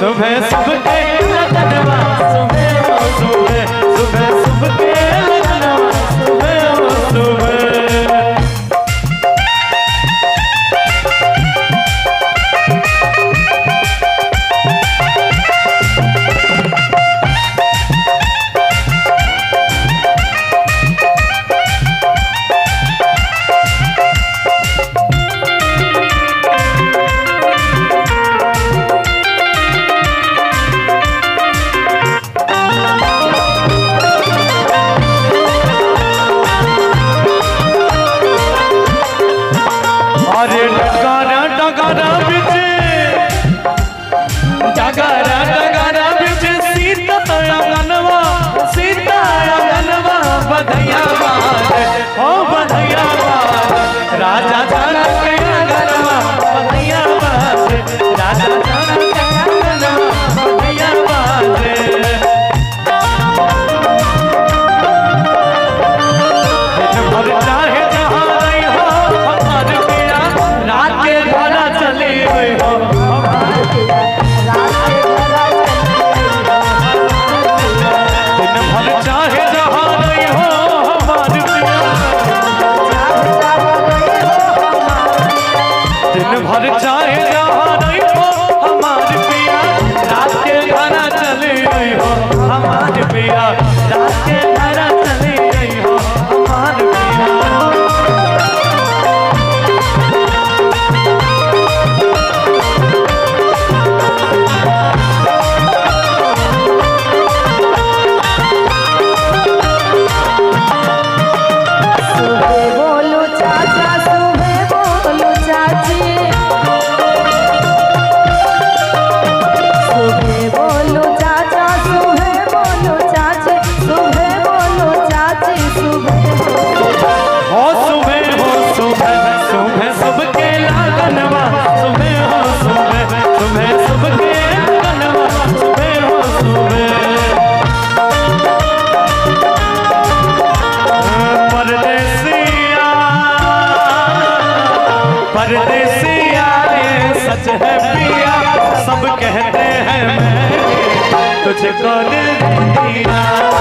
सुबह सबके लगनवा सुबह हो सुबह, सुबह सबके लगनवा सुबह हो सुबह। राजा जाना के गनवा बधैया बाजे, राजा जाना के गनवा बधैया बाजे। दिन भर चाहे जहाँ रही हो हमार पिया, रात के घरा चली गई हो हमार पिया, दिन भर चाहे जहाँ रही हो हमार पिया, दिन भर चाहे जहाँ नहीं हो हमार पिया, रात के घरा चली गई हो हमार पिया, रात के घरा चली गई हो हमार पिया। परदेसिया ये सच है पिया, सब कहते हैं मैं तुझको दिल दिया।